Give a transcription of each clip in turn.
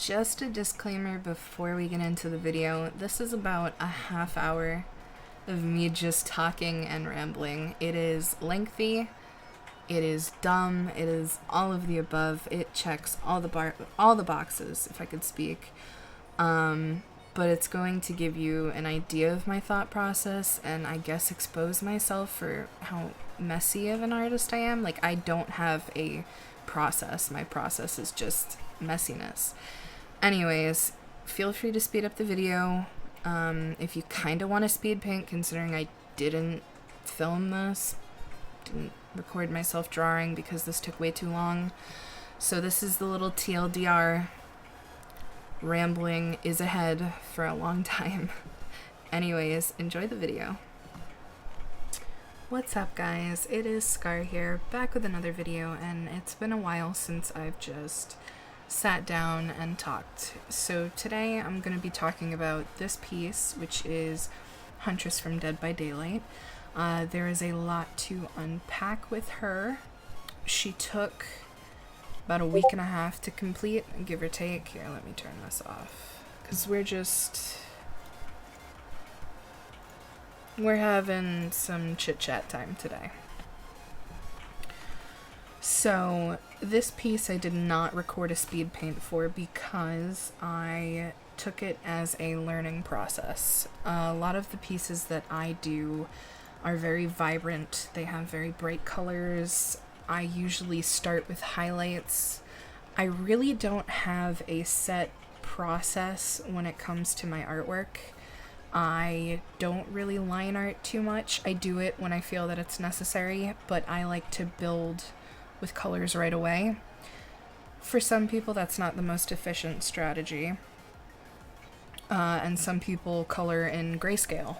Just a disclaimer before we get into the video. This is about a half hour of me just talking and rambling. It is lengthy, it is dumb, it is all of the above. It checks all the boxes, if I could speak. But it's going to give you an idea of my thought process and I guess expose myself for how messy of an artist I am. Like, I don't have a process. My process is just messiness. Anyways, feel free to speed up the video. If you kind of want to speed paint, considering I didn't film this, didn't record myself drawing because this took way too long. So this is the little TLDR. Rambling is ahead for a long time. Anyways, enjoy the video. What's up, guys? It is Scar here, back with another video, and it's been a while since I've just sat down and talked. So today I'm going to be talking about this piece, which is Huntress from Dead by Daylight. There is a lot to unpack with her. She took about a week and a half to complete, give or take. Here, let me turn this off, because we're having some chit-chat time today. So this piece I did not record a speed paint for because I took it as a learning process. A lot of the pieces that I do are very vibrant. They have very bright colors. I usually start with highlights. I really don't have a set process when it comes to my artwork. I don't really line art too much. I do it when I feel that it's necessary, but I like to build with colors right away. For some people, that's not the most efficient strategy. And some people color in grayscale.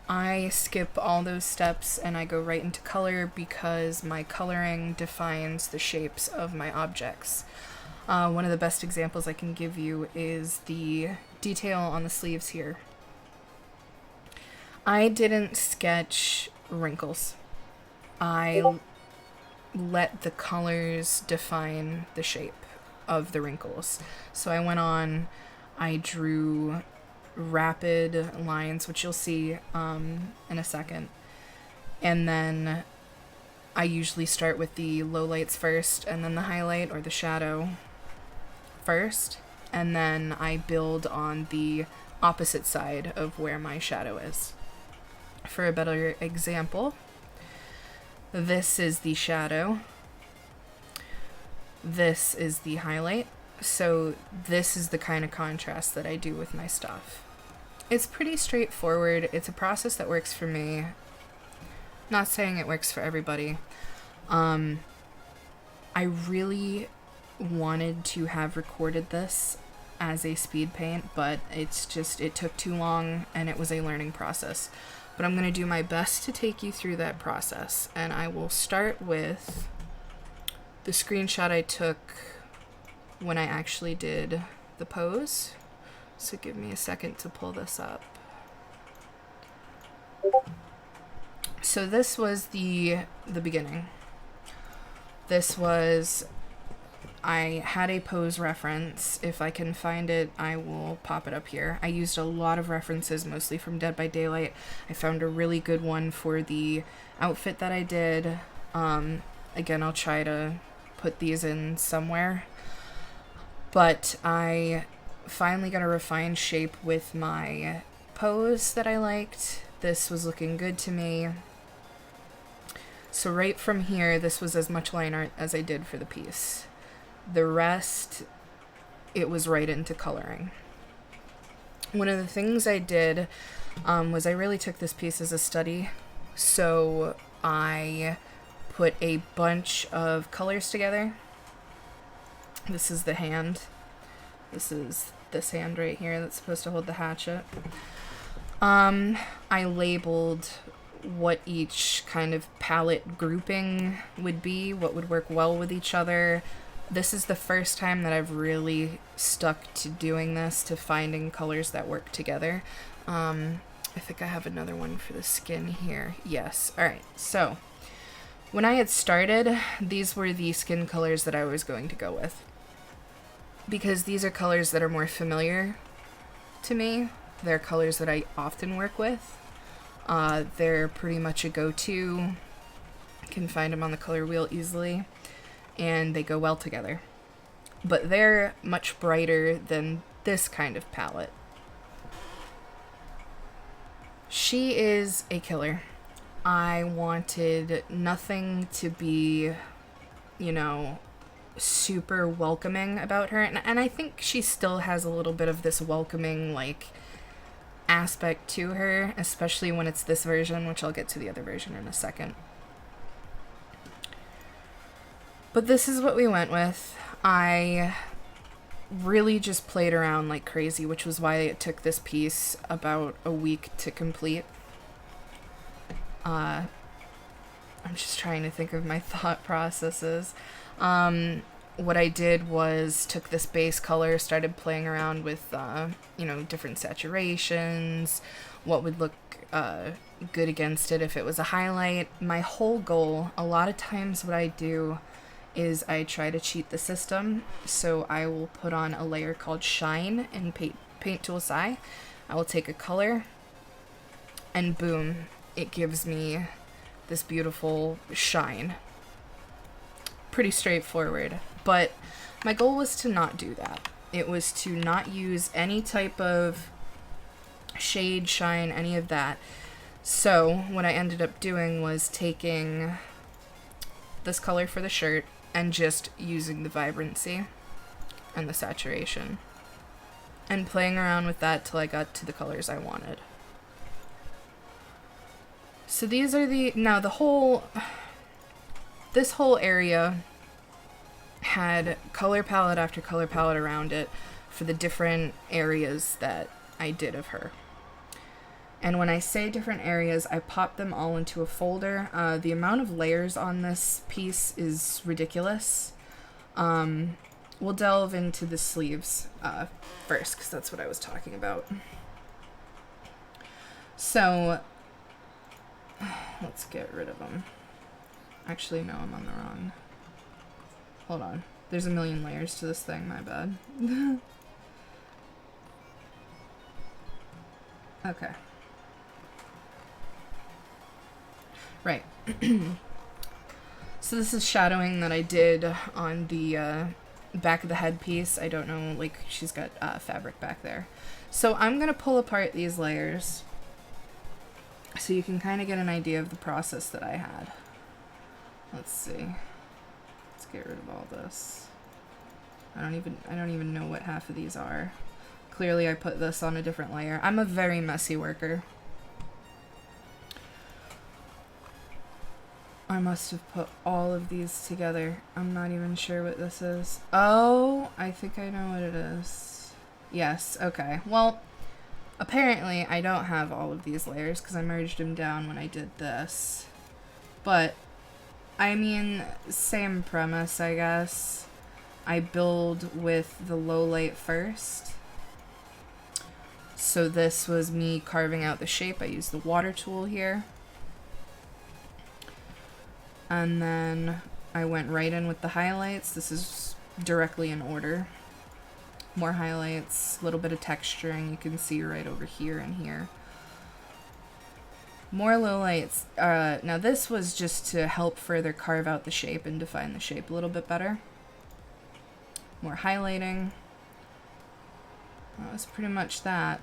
I skip all those steps and I go right into color because my coloring defines the shapes of my objects. One of the best examples I can give you is the detail on the sleeves here. I didn't sketch wrinkles. I let the colors define the shape of the wrinkles. So I went on, I drew rapid lines, which you'll see in a second. And then I usually start with the lowlights first, and then the highlight or the shadow first. And then I build on the opposite side of where my shadow is. For a better example, this is the shadow. This is the highlight. So this is the kind of contrast that I do with my stuff. It's pretty straightforward. It's a process that works for me. Not saying it works for everybody. I really wanted to have recorded this as a speed paint, but it took too long and it was a learning process. But I'm going to do my best to take you through that process, and I will start with the screenshot I took when I actually did the pose. So give me a second to pull this up. So this was the beginning. This was, I had a pose reference. If I can find it, I will pop it up here. I used a lot of references, mostly from Dead by Daylight. I found a really good one for the outfit that I did. Again, I'll try to put these in somewhere. But I finally got a refined shape with my pose that I liked. This was looking good to me. So right from here, this was as much line art as I did for the piece. The rest, it was right into coloring. One of the things I did was I really took this piece as a study. So I put a bunch of colors together. This is the hand. This is this hand right here that's supposed to hold the hatchet. I labeled what each kind of palette grouping would be, what would work well with each other. This is the first time that I've really stuck to doing this, to finding colors that work together. I think I have another one for the skin here. Yes. All right. So when I had started, these were the skin colors that I was going to go with. because these are colors that are more familiar to me. They're colors that I often work with. They're pretty much a go-to. Can find them on the color wheel easily, and they go well together. But they're much brighter than this kind of palette. She is a killer. I wanted nothing to be, you know, super welcoming about her, and I think she still has a little bit of this welcoming, like, aspect to her, especially when it's this version, which I'll get to the other version in a second. But this is what we went with. I really just played around like crazy, which was why it took this piece about a week to complete. I'm just trying to think of my thought processes. What I did was took this base color, started playing around with, you know, different saturations, what would look good against it if it was a highlight. My whole goal, a lot of times what I do is I try to cheat the system, so I will put on a layer called Shine in Paint Tool SI. I will take a color, and boom, it gives me this beautiful shine. Pretty straightforward, but my goal was to not do that. It was to not use any type of shade, shine, any of that. So what I ended up doing was taking this color for the shirt and just using the vibrancy and the saturation and playing around with that till I got to the colors I wanted. So these are now this whole area had color palette after color palette around it for the different areas that I did of her. And when I say different areas, I popped them all into a folder. The amount of layers on this piece is ridiculous. We'll delve into the sleeves first, because that's what I was talking about. So let's get rid of them. Actually, no, I'm on the wrong. Hold on. There's a million layers to this thing, my bad. Okay. Right. So this is shadowing that I did on the back of the headpiece. I don't know, like, she's got fabric back there. So I'm going to pull apart these layers so you can kind of get an idea of the process that I had. Let's see. Let's get rid of all this. I don't even know what half of these are. Clearly I put this on a different layer. I'm a very messy worker. I must have put all of these together. I'm not even sure what this is. Oh, I think I know what it is. Yes, okay. Well, apparently I don't have all of these layers because I merged them down when I did this. But, I mean, same premise, I guess. I build with the low light first. So this was me carving out the shape. I used the water tool here. And then I went right in with the highlights. This is directly in order. More highlights, a little bit of texturing. You can see right over here and here. More lowlights. Now this was just to help further carve out the shape and define the shape a little bit better. More highlighting. That was pretty much that.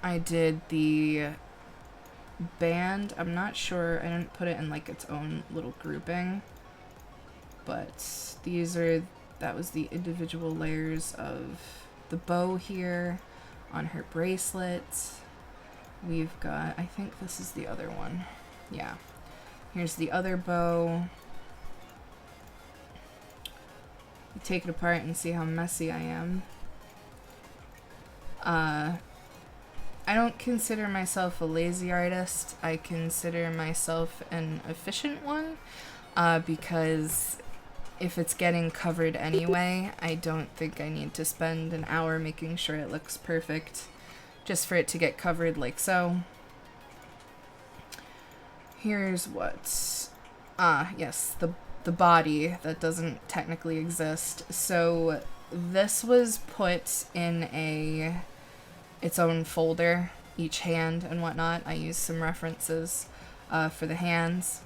I did the band. I'm not sure. I didn't put it in like its own little grouping. But that was the individual layers of the bow here on her bracelet. We've got, I think this is the other one. Yeah. Here's the other bow. You take it apart and see how messy I am. I don't consider myself a lazy artist. I consider myself an efficient one, because if it's getting covered anyway, I don't think I need to spend an hour making sure it looks perfect just for it to get covered like so. Here's what, yes, the body that doesn't technically exist. So this was put in its own folder, each hand and whatnot. I used some references for the hands.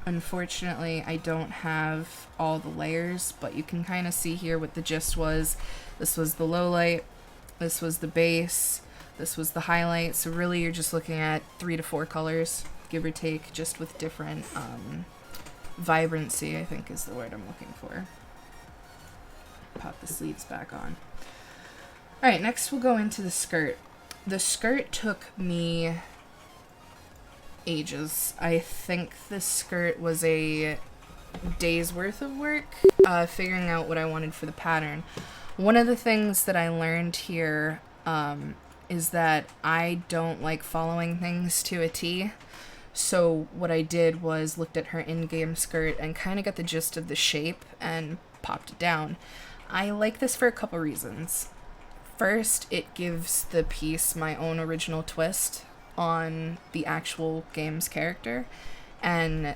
Unfortunately, I don't have all the layers, but you can kind of see here what the gist was. This was the low light, this was the base, this was the highlight. So really you're just looking at 3 to 4 colors, give or take, just with different vibrancy, I think is the word I'm looking for. Pop the sleeves back on. Alright, next we'll go into the skirt. The skirt took me ages. I think this skirt was a day's worth of work, figuring out what I wanted for the pattern. One of the things that I learned here is that I don't like following things to a T. So what I did was looked at her in-game skirt and kind of got the gist of the shape and popped it down. I like this for a couple reasons. First, it gives the piece my own original twist on the actual game's character, and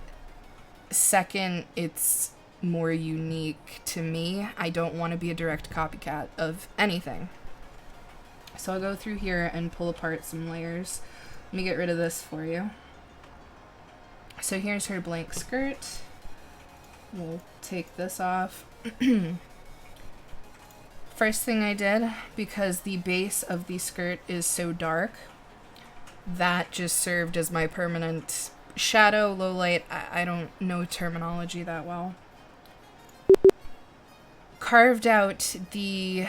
second, it's more unique to me. I don't want to be a direct copycat of anything. So I'll go through here and pull apart some layers. Let me get rid of this for you. So here's her blank skirt. We'll take this off. First thing I did, because the base of the skirt is so dark, that just served as my permanent shadow, low light. I don't know terminology that well. Carved out the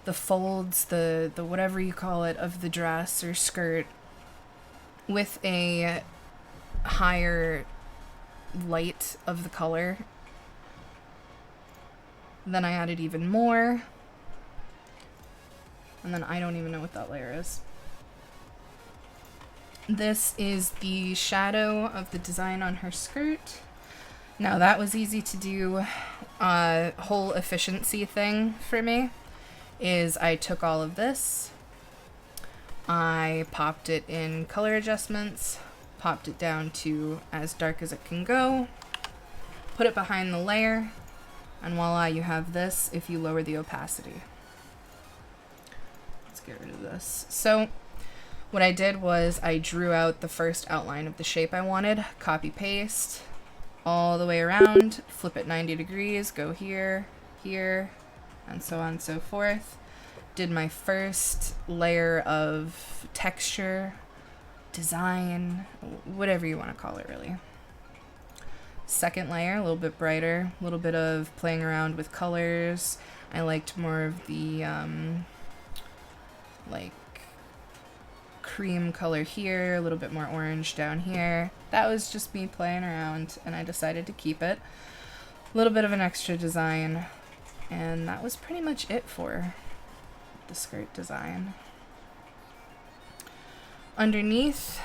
folds, the whatever you call it, of the dress or skirt with a higher light of the color. Then I added even more. And then I don't even know what that layer is. This is the shadow of the design on her skirt. Now that was easy to do. Whole efficiency thing for me is I took all of this, I popped it in color adjustments, popped it down to as dark as it can go, put it behind the layer, and voila, you have this if you lower the opacity. Get rid of this. So what I did was I drew out the first outline of the shape I wanted, copy paste all the way around, flip it 90 degrees, go here, here, and so on and so forth. Did my first layer of texture, design, whatever you want to call it really. Second layer, a little bit brighter, a little bit of playing around with colors. I liked more of the like cream color here, a little bit more orange down here. That was just me playing around, and I decided to keep it. A little bit of an extra design, and that was pretty much it for the skirt design. Underneath,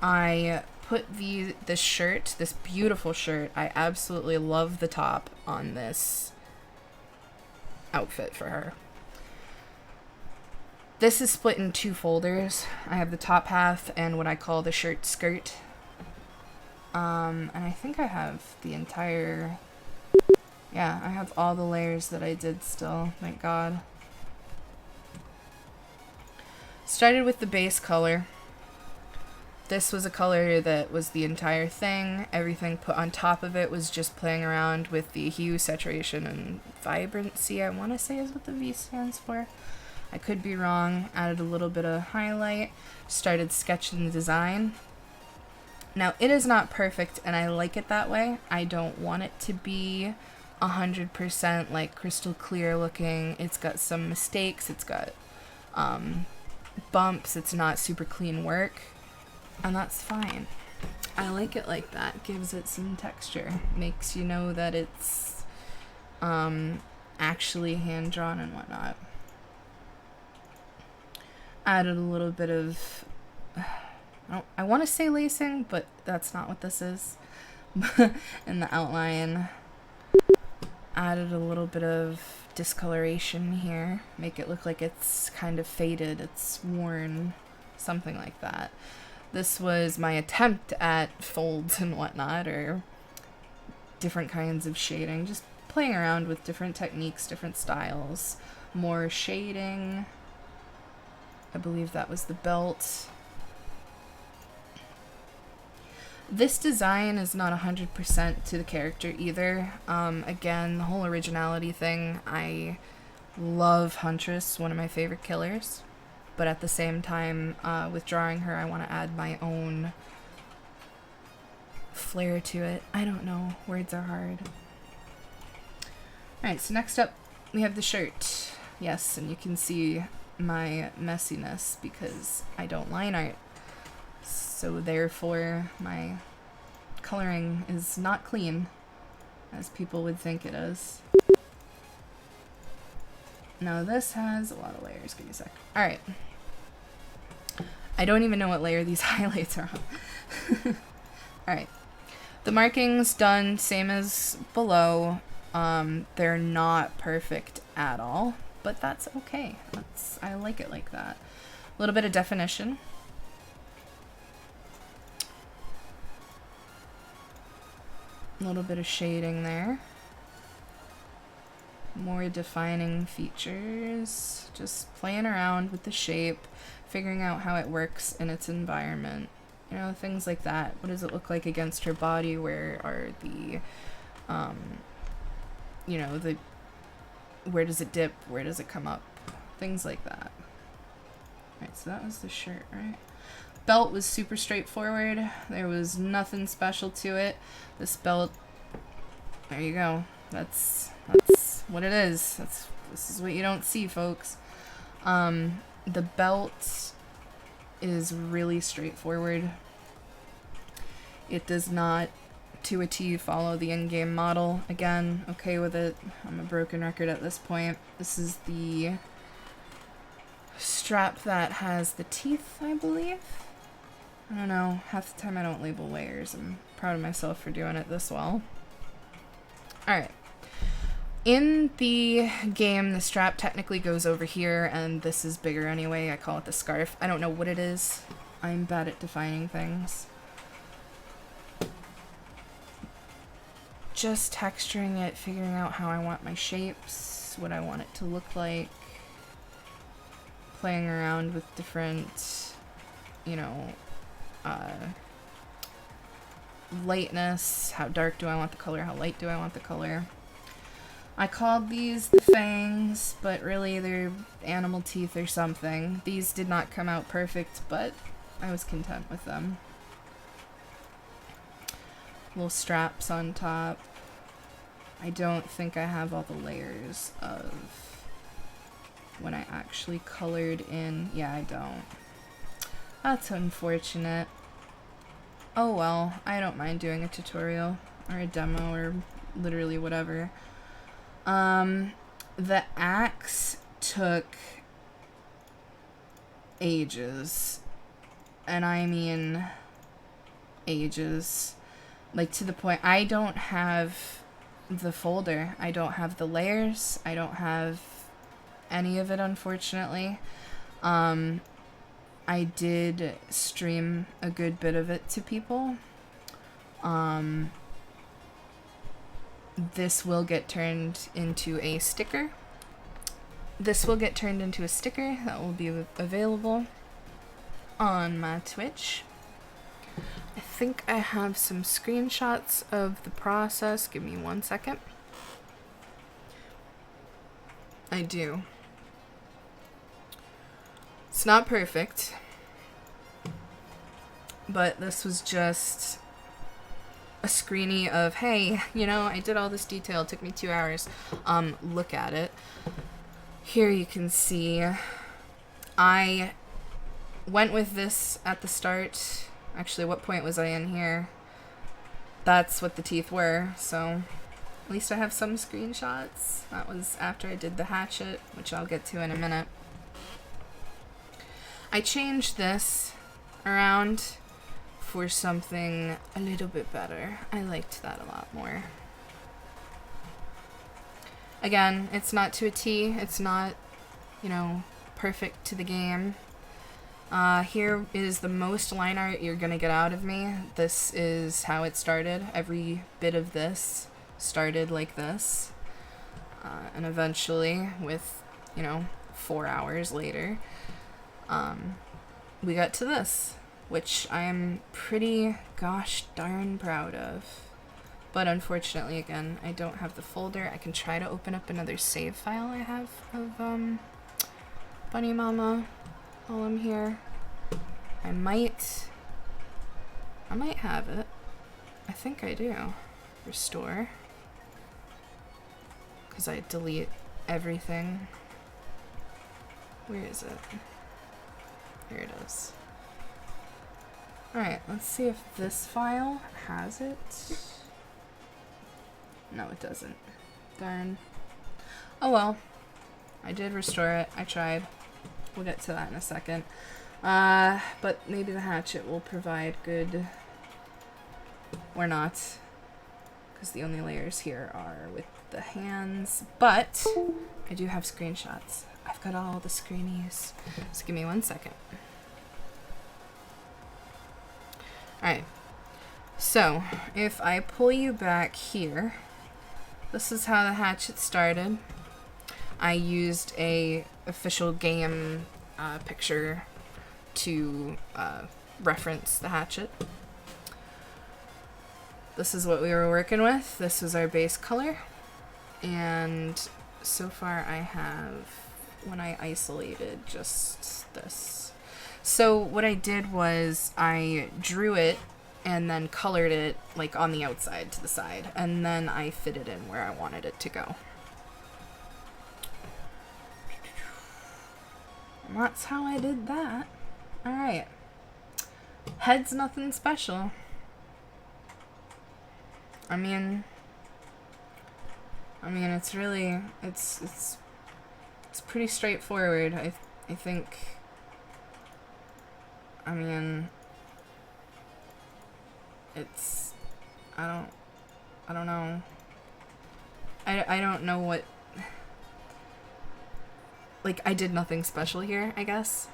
I put this shirt, this beautiful shirt. I absolutely love the top on this outfit for her. This is split in 2 folders. I have the top half and what I call the shirt skirt. And I think I have the entire... Yeah, I have all the layers that I did still, thank God. Started with the base color. This was a color that was the entire thing. Everything put on top of it was just playing around with the hue, saturation, and vibrancy, I want to say is what the V stands for. I could be wrong. Added a little bit of highlight. Started sketching the design. Now, it is not perfect, and I like it that way. I don't want it to be 100% like crystal clear looking. It's got some mistakes. It's got bumps. It's not super clean work, and that's fine. I like it like that. Gives it some texture. Makes you know that it's actually hand-drawn and whatnot. Added a little bit of, I want to say lacing, but that's not what this is. In the outline, added a little bit of discoloration here. Make it look like it's kind of faded, it's worn, something like that. This was my attempt at folds and whatnot, or different kinds of shading. Just playing around with different techniques, different styles, more shading. I believe that was the belt. This design is not 100% to the character either. Again, the whole originality thing, I love Huntress, one of my favorite killers. But at the same time, with drawing her, I want to add my own flair to it. I don't know. Words are hard. Alright, so next up, we have the shirt. Yes, and you can see my messiness because I don't line art. So therefore, my coloring is not clean, as people would think it is. Now this has a lot of layers. Give me a sec. Alright. I don't even know what layer these highlights are on. Alright. The markings done same as below. They're not perfect at all, but that's okay. I like it like that. A little bit of definition. A little bit of shading there. More defining features. Just playing around with the shape, figuring out how it works in its environment. You know, things like that. What does it look like against her body? Where are the, you know, where does it dip? Where does it come up? Things like that. Alright, so that was the shirt, right? Belt was super straightforward. There was nothing special to it. This belt, there you go. That's what it is. This is what you don't see, folks. The belt is really straightforward. It does not, to a T, follow the in-game model. Again, okay with it. I'm a broken record at this point. This is the strap that has the teeth, I believe. I don't know. Half the time I don't label layers. I'm proud of myself for doing it this well. Alright. In the game, the strap technically goes over here, and this is bigger anyway. I call it the scarf. I don't know what it is. I'm bad at defining things. Just texturing it, figuring out how I want my shapes, what I want it to look like. Playing around with different, you know, lightness. How dark do I want the color? How light do I want the color? I called these the fangs, but really they're animal teeth or something. These did not come out perfect, but I was content with them. Little straps on top. I don't think I have all the layers of when I actually colored in. Yeah, I don't. That's unfortunate. Oh well, I don't mind doing a tutorial or a demo or literally whatever. The axe took ages, and I mean ages, like to the point I don't have the folder, I don't have the layers, I don't have any of it, unfortunately. I did stream a good bit of it to people. This will get turned into a sticker. This will get turned into a sticker that will be available on my Twitch. I think I have some screenshots of the process. Give me 1 second. I do. It's not perfect, but this was just a screenie of, hey, you know, I did all this detail, it took me 2 hours. Look at it. Here you can see I went with this at the start. Actually, what point was I in here? That's what the teeth were, so at least I have some screenshots. That was after I did the hatchet, which I'll get to in a minute. I changed this around for something a little bit better. I liked that a lot more. Again, it's not to a T. It's not, you know, perfect to the game. Here is the most line art you're gonna get out of me. This is how it started. Every bit of this started like this. And eventually, with, 4 hours later, we got to this, which I am pretty gosh darn proud of. But unfortunately, again, I don't have the folder. I can try to open up another save file I have of Bunny Mama while I'm here. I might have it. I think I do. Restore. Because I delete everything. Where is it? Here it is. Alright, let's see if this file has it. No, it doesn't. Darn. Oh well. I did restore it. I tried. We'll get to that in a second. But maybe the hatchet will provide good... or not. Because the only layers here are with the hands. But I do have screenshots. I've got all the screenies. So give me 1 second. Alright. So, if I pull you back here, this is how the hatchet started. I used a official game picture to reference the hatchet. This is what we were working with. This was our base color. And so far I have, when I isolated, just this. So what I did was I drew it and then colored it like on the outside to the side. And then I fit it in where I wanted it to go. And that's how I did that. Alright. Head's nothing special. I mean it's really, it's pretty straightforward. I think, I mean, it's, I don't know. I don't know what, like, I did nothing special here, I guess.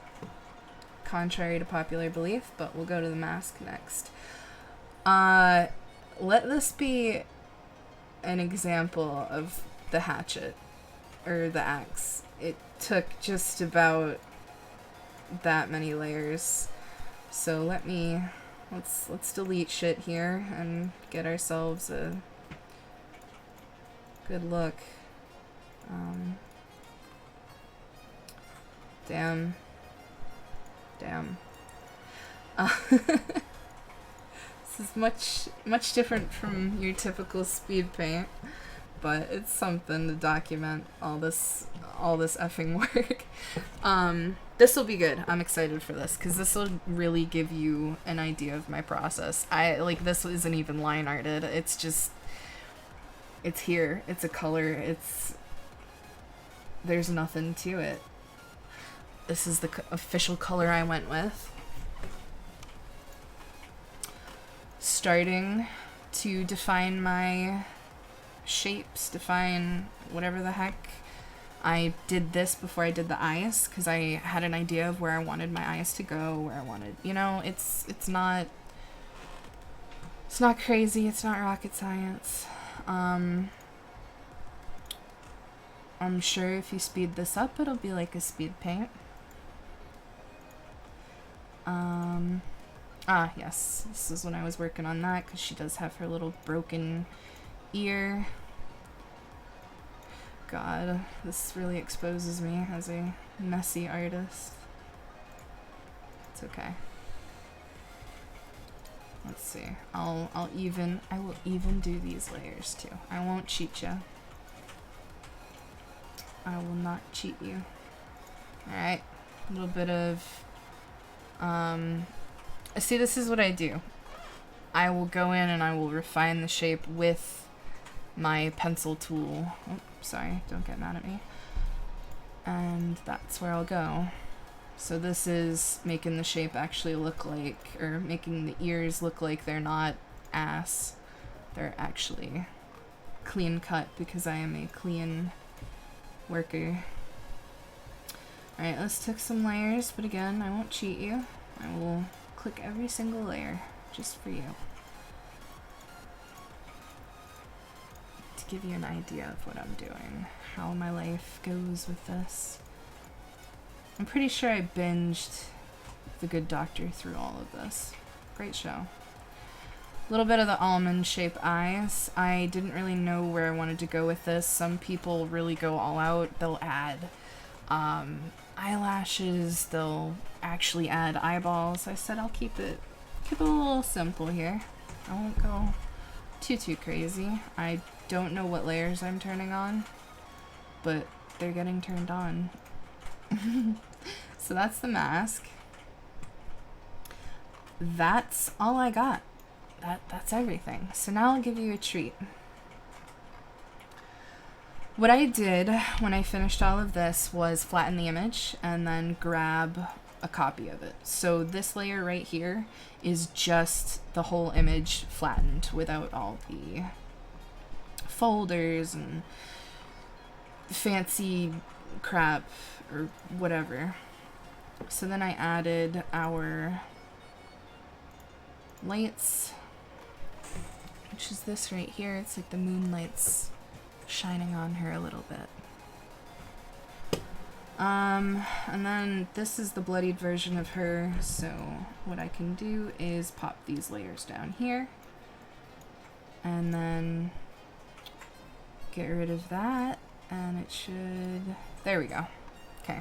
Contrary to popular belief, but we'll go to the mask next. Let this be an example of the hatchet, or the axe. It took just about that many layers. So let's delete shit here and get ourselves a good look. Damn. This is much different from your typical Speedpaint, but it's something to document all this effing work. This will be good. I'm excited for this because this will really give you an idea of my process. This isn't even line arted. It's just, it's here. It's a color. There's nothing to it. This is the official color I went with. Starting to define my shapes, define whatever the heck. I did this before I did the eyes because I had an idea of where I wanted my eyes to go, where I wanted, it's not crazy, it's not rocket science. I'm sure if you speed this up, it'll be like a Speedpaint. Yes, this is when I was working on that because she does have her little broken ear. God, this really exposes me as a messy artist. It's okay. Let's see. I will even do these layers too. I won't cheat you. I will not cheat you. Alright. A little bit of see, this is what I do. I will go in and I will refine the shape with my pencil tool. Oh, sorry, don't get mad at me. And that's where I'll go. So this is making the shape actually look like, or making the ears look like they're not ass. They're actually clean cut because I am a clean worker. Alright, let's take some layers, but again, I won't cheat you. I will click every single layer just for you to give you an idea of what I'm doing, how my life goes with this. I'm pretty sure I binged The Good Doctor through all of this. Great show. A little bit of the almond-shaped eyes. I didn't really know where I wanted to go with this. Some people really go all out. They'll add eyelashes. They'll actually add eyeballs. I said I'll keep it a little simple here. I won't go too crazy. I don't know what layers I'm turning on, but they're getting turned on. So that's the mask. That's all I got. That's everything. So now I'll give you a treat. What I did when I finished all of this was flatten the image and then grab a copy of it. So this layer right here is just the whole image flattened without all the folders and fancy crap or whatever. So then I added our lights, which is this right here. It's like the moonlight's shining on her a little bit. And then this is the bloodied version of her, so what I can do is pop these layers down here and then get rid of that, and it should, there we go. Okay,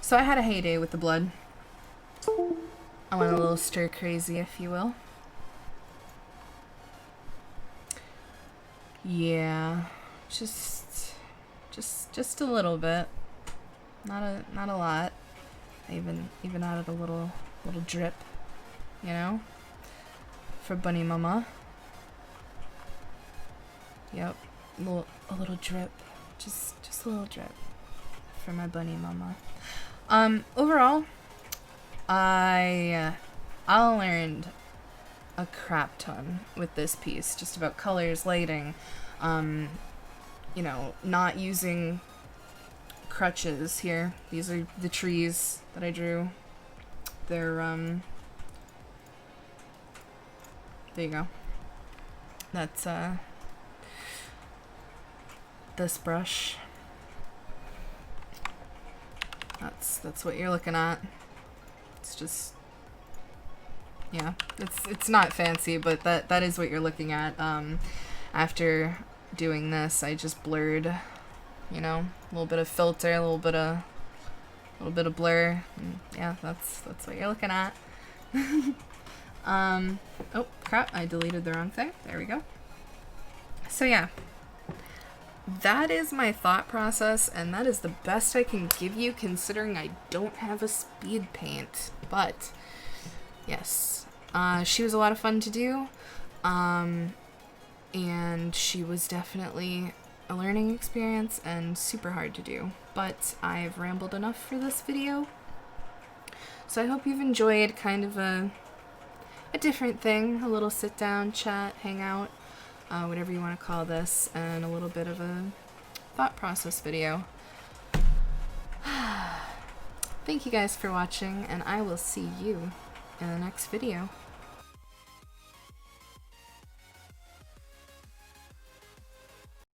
so I had a heyday with the blood. I went a little stir crazy, if you will. Yeah, just a little bit. Not a lot. I even added a little drip, you know, for Bunny Mama. Yep, a little drip, just a little drip for my Bunny Mama. Overall, I learned a crap ton with this piece, just about colors, lighting, you know, not using crutches here. These are the trees that I drew. They're, there you go. That's, this brush. That's what you're looking at. It's just, yeah, it's not fancy, but that is what you're looking at. After doing this, I just blurred, you know, a little bit of filter, a little bit of blur. And yeah, that's what you're looking at. Oh crap, I deleted the wrong thing. There we go. So yeah, that is my thought process, and that is the best I can give you considering I don't have a speed paint. But yes, she was a lot of fun to do, and she was definitely a learning experience and super hard to do. But I've rambled enough for this video, so I hope you've enjoyed kind of a different thing, a little sit down, chat, hang out, whatever you want to call this, and a little bit of a thought process video. Thank you guys for watching, and I will see you in the next video.